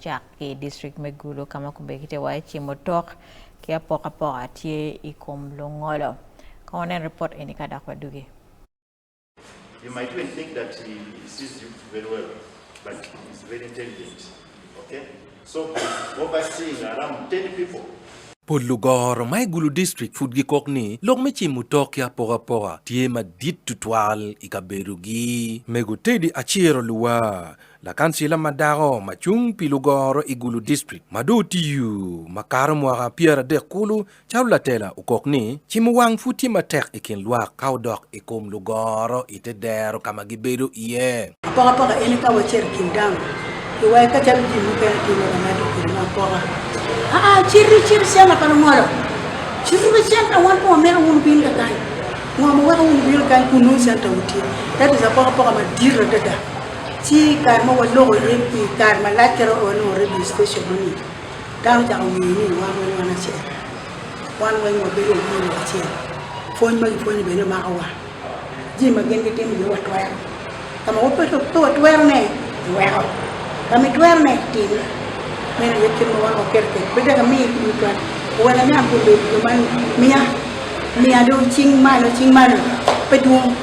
chak ki district Megulu kama kumbe kite wa chimotok kia poka tie ikom longolo. Kaone report ini kada kwa dugi. You might even think that he sees you very well, but he's very intelligent. Okay? So he's overseeing around 10 people. Podlugor mai Gulu district food gi kokni lok me chi mutok ya pora tie ma dit tutwal ikaberugi mego tedi achiro luwa la kansila madaro machung pilugoro igulu district madu tiu makaro mwa piera de kulu chaula tela ukokni chimuwang futi matek ikin lwa kaudok ikom lugoro itedero kama giberu iye pora elika wacher kindang iwai ka chalu jimu ka kilo na madu kirma pora ciri siapa kalau malu, ciri siapa wan pun merah wan bil kan, wan merah wan bil kan kuno siapa uti, tapi siapa apa madir ada, si karma wan logo repi karma lakar wan repi station ni, dah jangan ini wan nasi, wan mobil ni nasi, phone beli mahawa, jadi makin kita ni buat tuar, kamu apa tu tuar ni, kami tuar ni tim. Mena yakin wan okerke beda kami bukan wana nya pulu cuman mia do ching malo pedung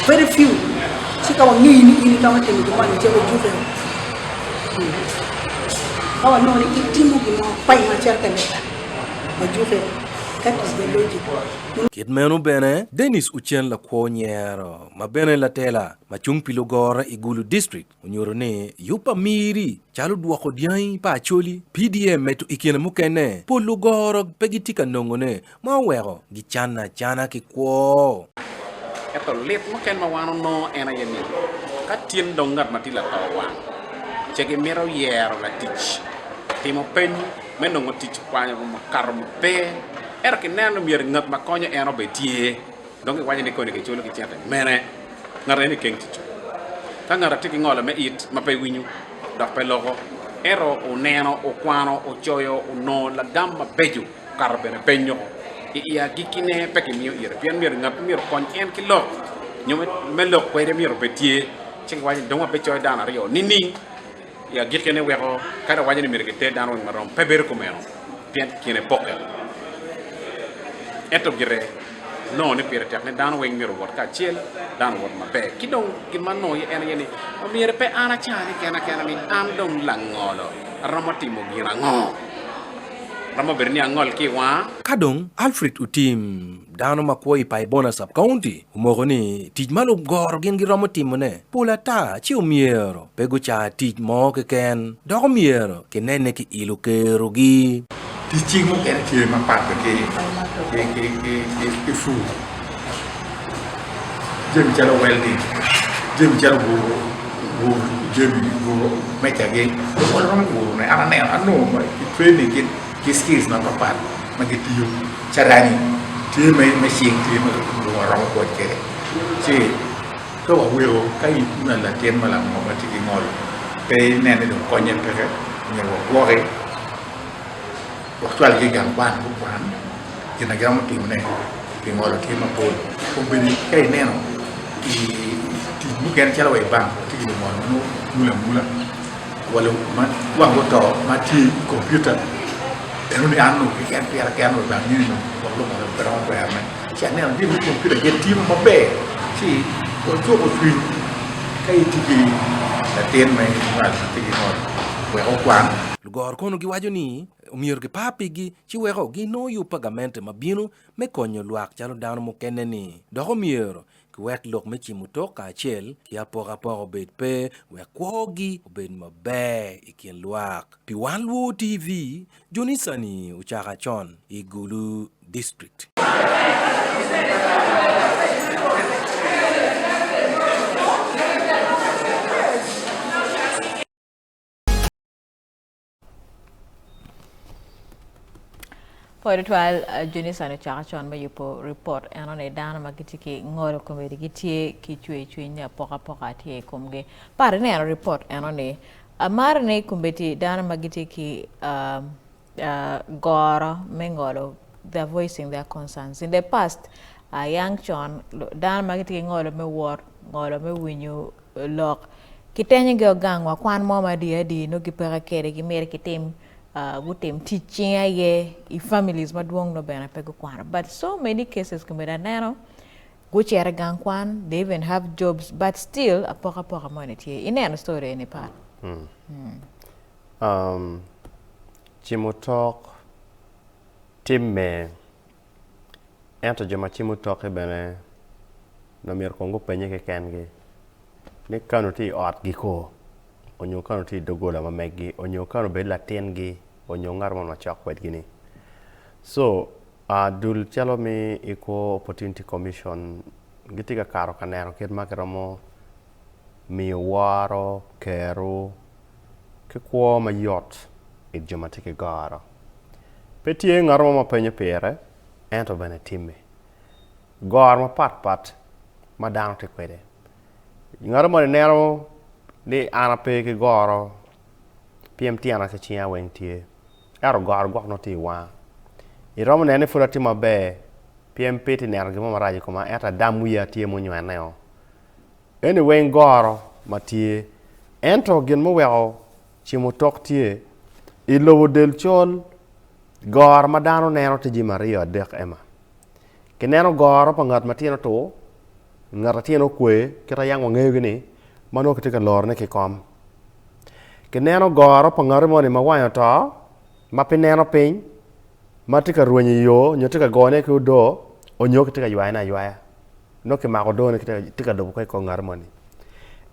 very few si kawan ini kawan temu cuman jago juga kawan no ni itimu gino pai macam kan baju that is the logic. Kit menu bene Dennis Uchen la kwonyero ma bene la tela ma chung pilogora igulu district unyoro ne yupa miri chalu duoko diai pa Acholi PDM metu ikina mukene polugoro pegitika nongone ma wero gichana ki kwo eto let muken ma wano no ena yemi ka tien dongat matila tawa chege mero yero la tich timo pen menongo tich kwanya ma karmo pe era ke nano mier ngat makonyo eno betie donc wanya ne ko ne ke chulo ke tiate mene ngare ni keng ticho ka ngara tiki ngola me it ma pe winyu dak pe logo ero o neno o kwano o choyo o no la gamma beju karbe ne penyo iya gikine peke miyo ire pian mier ngat mier kon en ki lo nyome me lo ko re mier betie ching wanya donga be choy dana rio nini ya gikene wego kada wanya ni mier ke te dano marom peber ko meno pian kine pokel eto gire no ne pere tek ne dan Weng miro wot ka chiel dan wot mabe kidong kin man no en yeni o mire pe ana chani kena ni am dong langolo ramotimo gira ngo ramo berni angol ki wa kadong Alfred Utim dano makwo ipai bona sub county umogoni tijmalo gor gen giramotimo ne pulata chi umiero pego cha tijmo ke ken domiero ke nene ki ilukerogi teaching mo kaya kaya mapat ke fu jem jalo welding jem jalo bu jem bu mecha ge ko rom bu ne ana ne anu training ke skills na papat magitiyo charani ti machine ti mo rom ko ke si ko wa weo kai na la tien mala mo ma ti ngol pe ne ne ko nyen pe ne wo re waktu lagi gambar bukan kita gambar tim ne tim orang tim apa pembeli kayak neno di mungkin cara bang di mula walau uang botol mati komputer ini anu kian bang ini walau ada berapa berapa siapa yang di komputer jadi tim apa si untuk twin kayak TV latihan main mal TV mal weokuan lugor kono gi wajoni umior ge papi gi chi wego gi no yu pagamente mabino me konyo luak chalo dano mo keneni dogo miero ki wek lok me chi mutoka chel ya pora bet pe we kwogi obed mabe ikin luak pi wanlu TV Jonisani uchaka chon igulu district For it while Jonis and Chachon by Yupo report and on a down magitiki ngoro comedy kichwe nya poka tie kumge parane report and on a marane kumbeti down magitiki goro mengolo they're voicing their concerns in the past young John down magitiki ngolo me war ngolo me winyu lock Kitanya go gang wa kwan mama di no gipera kere gi mere kitem wutem teaching ye I families maduong no bena pego kwan. But so many cases kumera nano go chere gang kwan, they even have jobs, but still a poka money tie. Ine story any part. Chimutok timme ento joma chimutok bene no mier kongo penye ke kengi ni kanu ti ot giko onyo kanu ti dogola mamegi onyo kanu be latin gi onyo ngar mon machak wet gini so dul chalo mi iko opportunity commission gitiga karo kanero ket makeromo mi waro kero ke kwa mayot joma tike garo petie ngarmo ma penye pere ento bene timme gar ma pat ma dano te kwede ngarmo ne nero ni ana pe ke garo PMT ana se chia Weng tie aro gar gwa no ti wa I romo ne ne furati ma be PMP ti ner gimo maraji kuma eta damu ya tie mo nywa neo eni Weng garo ma tie ento gen mo weo chimo tok tie ilowo del chol gor ma dano neno ti ji Mario dek ema ke neno gor pa ngat matino to ngat tieno kwe kita yang ngeo gini mano ketika lor ne ke kom ke neno gor pa ngar mo ni ma wanyo to ma pe neno piny ma tika ruonyi yo nyotika gone ku do onyo ketika ywaya no ke ma go do ne ketika do ko ngar mo ni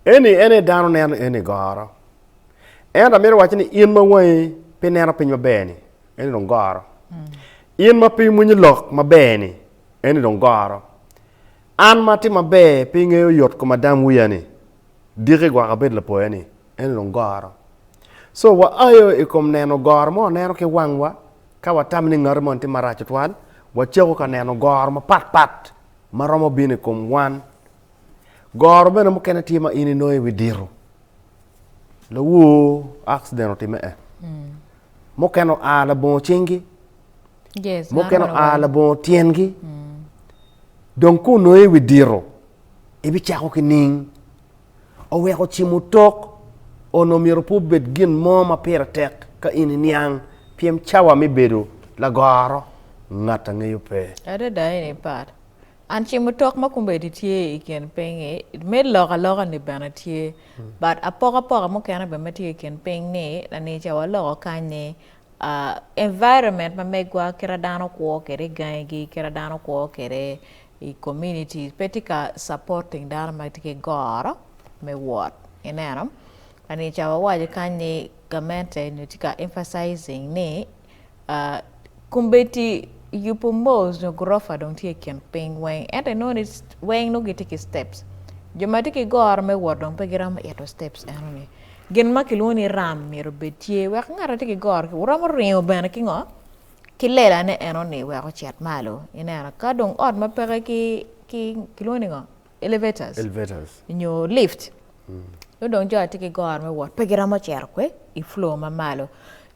eni dano neno eni gor enda mere wachini in ma wai pe neno piny mabeni eni dong goro in ma pi munyi lok mabeni eni dong goro an ma ti mabe pi ngeo yot ko madam wuya ni dire gwa ka bed la po eni dong goro so wa ayo ikom neno goro mo neno ke wangwa ka watam ni ngar mon ti maracho twan wa chego ka neno goro ma pat maromo bini kom wan goro bene mo kena ti ma ini noy widiro la wo accident ti me mo keno ala bon chingi Yes. mo keno ala bon tiengi donc ko noy widiro ibi chako kining o we ko chimutok ono miro pu bet gin mo ma pera tek ka ini niang piem chawa mi bedo la goro ngata ngeyo pe Ada any part. And chimutok makumbe di tie iken penge me loga ni bana tie but apoka mo kana be mati iken peng ne na ne chawa loga kanye environment ma megwa kera dano ko kere gangi kera dano ko kere I community petika supporting dano ma tike goro me what enano ani chawa waje kanye gamente ni tika emphasizing ne kumbeti yupo most no grofa don't take campaign Weng and I noticed Weng no get take steps jomatike gor me wordon pegiram eto steps anone gen makiloni ram miro betie wa ngara take gor ki ram reo bana kingo kilela ne anone wa ko chat malo ina ka dong od ma pere ki kiloni ngo elevators in your lift no don jo take gor me word pegiram cher kwe I flow ma malo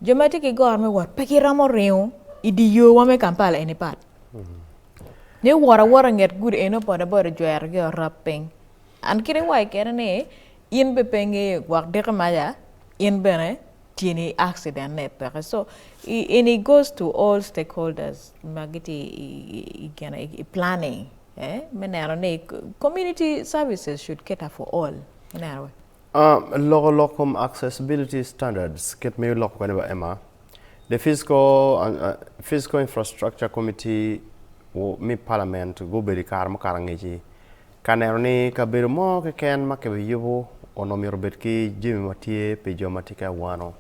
jomatike gor me word pegiram reo idi yo wame Kampala any part. Ne wara nget good eno pada bora joer ge rapping. An kire wai kere ne in be penge wak de maya in bene tini accident ne pere. So it goes to all stakeholders. Magiti planning. Menaro ne community services should cater for all. Menaro. Locum accessibility standards get me lock whenever Emma. The Physical Infrastructure Committee mi parliament go beri kar mo karangeji kanerni ka beru mo ke ken ma ke yubo ono mi robet ki jimi matie pe jomatika wano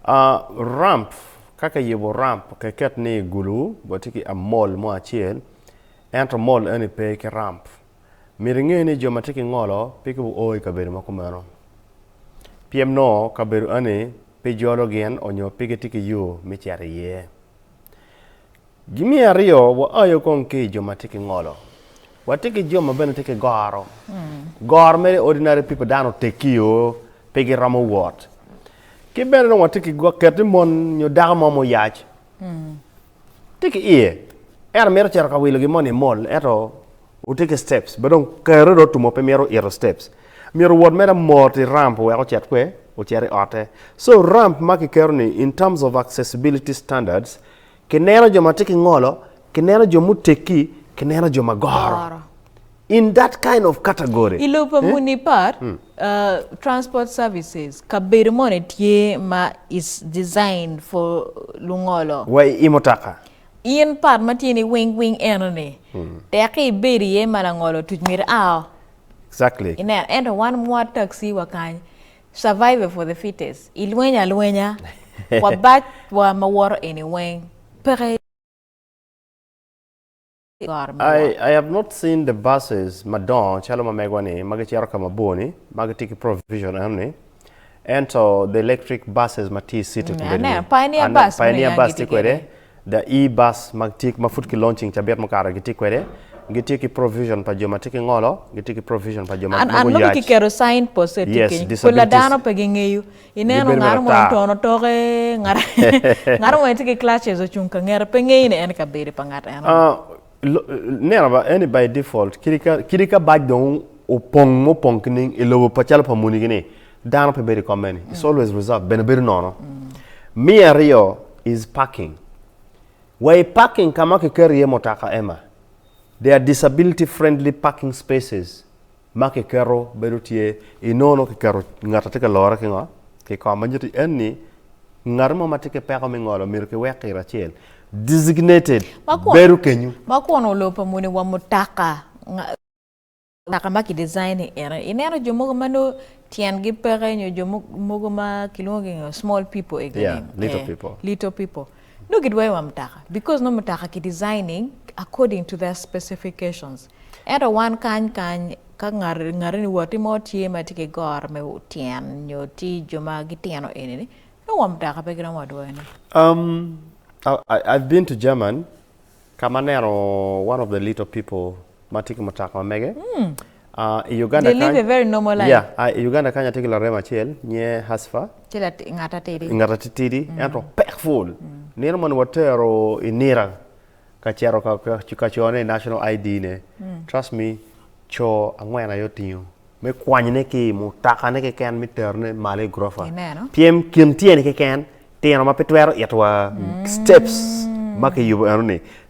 ramp kaka yubo ramp ke ket ni gulu botiki a mall mo achiel ento mall eni pe ke ramp miringe ni jomatiki ngolo pe ko oy ka beru mo kumano PM no ka beru ani pe jologen onyo pigetiki yo michare ye gimi ario wa ayo konke jomatiki ngolo watiki joma bene tiki goro gor me ordinary people dano tekio pigi ramo wot ki bene no watiki go keti mon nyo dagamo mo yach tiki ie era mero chero ka wilo gi moni mol eto utiki steps bedon kero do tumo pe mero ero steps mi reward mera morti ramp we ko chet kwe o chere ote so ramp maki kerni in terms of accessibility standards kenero joma tiki ngolo kenero jomu teki kenero joma goro in that kind of category ilopa munipar transport services kabirmone tie ma is designed for lungolo way imotaka in part matini wing enone teki beri e malangolo tujmir ao exactly ina and one more taxi wakan survivor for the fittest ilwenya wa bat wa mawar anyway pere I have not seen the buses madon chalo mamegwani magichero kama boni magitiki provision amni and so the electric buses mati city pioneer bus tikwede the e-bus magtik mafutki launching chabet makara gitikwede gitiki provision pa joma tiki ngolo gitiki provision pa joma mago yaach an kerosene poset tiki kula dano pagingeyu ineno ngaro mo tono toge ngaro mo tiki clashes o chunka ngero pengei ne en kabere pangata Never any by default kirika bag don opong mo pongning ilobo pachal pamuni gini dano pe beri komeni it's always reserved beneberi nono mi rio is parking way parking kama ke keriye motaka ema they are disability friendly parking spaces make kero berutie inono ke kero ngata teka lora kinga ke kama njiti enni ngarmo matike peko mingolo mir ke wekira chiel designated beru kenyu makono lopa muni wa mutaka maki design era inero jomo mano tiangi pere nyo jomo ma kilongi small people again yeah little people no get way wa mutaka because no mutaka ki designing according to their specifications era one kan ka ngare ni wati mo tie matike gor me tian nyo ti joma gitiano enini no wa mutaka pe gira modwo ene I've been to German. Kamanero, one of the little people, Matik Mataka Mege. Uganda. They live a very normal life. Yeah, Uganda Kanya take la rema chel, nye hasfa. Chela ngatatiri. Ngatatiri, and peckful. Nirman watero inira. Kachero kachone national ID ne. Trust me, cho angwena yotinyo. Me kwanyne ki mutaka ne ke kan miterne male grofa. PM kimtie ne ke kan. Steps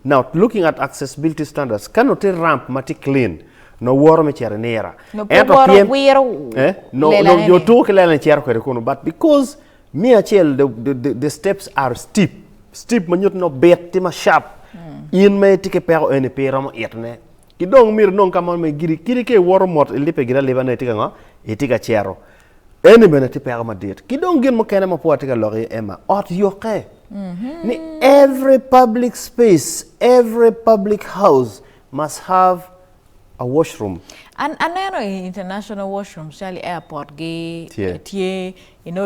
now looking at accessibility standards cannot ramp mati clean no war me chere nera no you talk lela chere ko but because me achel the steps are steep manyot no bet ma sharp in me tike pero ene pero etne kidong mir non kama me giri ke war mot lipe gira lebane tika nga etika chero ene benati pega ma det ki don gen mo kene ma poti ga lori ema ot yoke ni every public space every public house must have a washroom and international washroom shall airport ge tie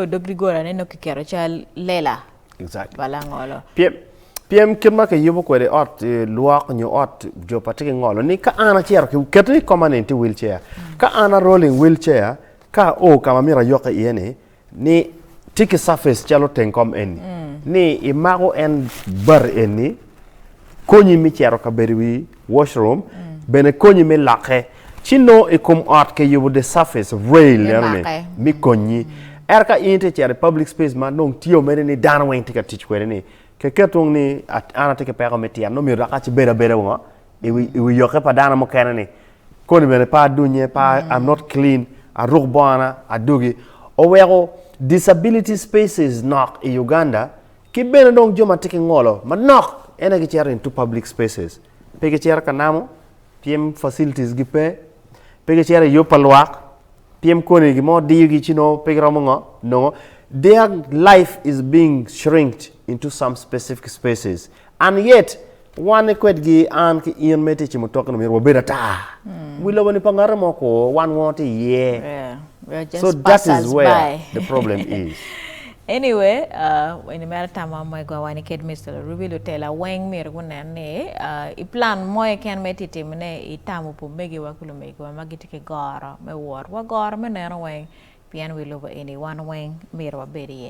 dogri gora ne no kero chal lela exactly balangolo pm kirma ke yubo ko de ot luak nyo ot jo patike ngolo ni ka ana cher ke kete permanent wheelchair ka ana rolling wheelchair ka kama mira yoka iene ni tiki surface chalo tenkom eni ni imago en bar eni konyi mi chero ka beriwi washroom bene konyi mi lake chino ikum art ke yubu the surface rail yani mi konyi erka inte chere public space ma nong tiyo mene ni dana wen tika teach kwere ni ke ketong ni ana tike pego metia no mi raka chi bera wonga iwi yoke pa dana mo kenani koni bene pa dunye pa I'm not clean a rugbana a dugi owego disability spaces knock in Uganda ki bene dong joma tiki ngolo ma knock ena ki chera into public spaces pege chera kanamo PM facilities gipe pege chera yo palwak PM koni gi mo digi chino pege ramongo no their life is being shrinked into some specific spaces and yet one kwet gi an ki in meti chimo tok no mirwo beda ta wilo woni pangare moko one want yeah so that is where the problem is anyway when the matter time my go Winy kid Mr. Ruby Lutela Weng mir gunane I plan moy ken meti timne itamu po megi wakulo megi wa magitike gara me war wa gara me nero Weng pian wilo any one Weng mir wa bedi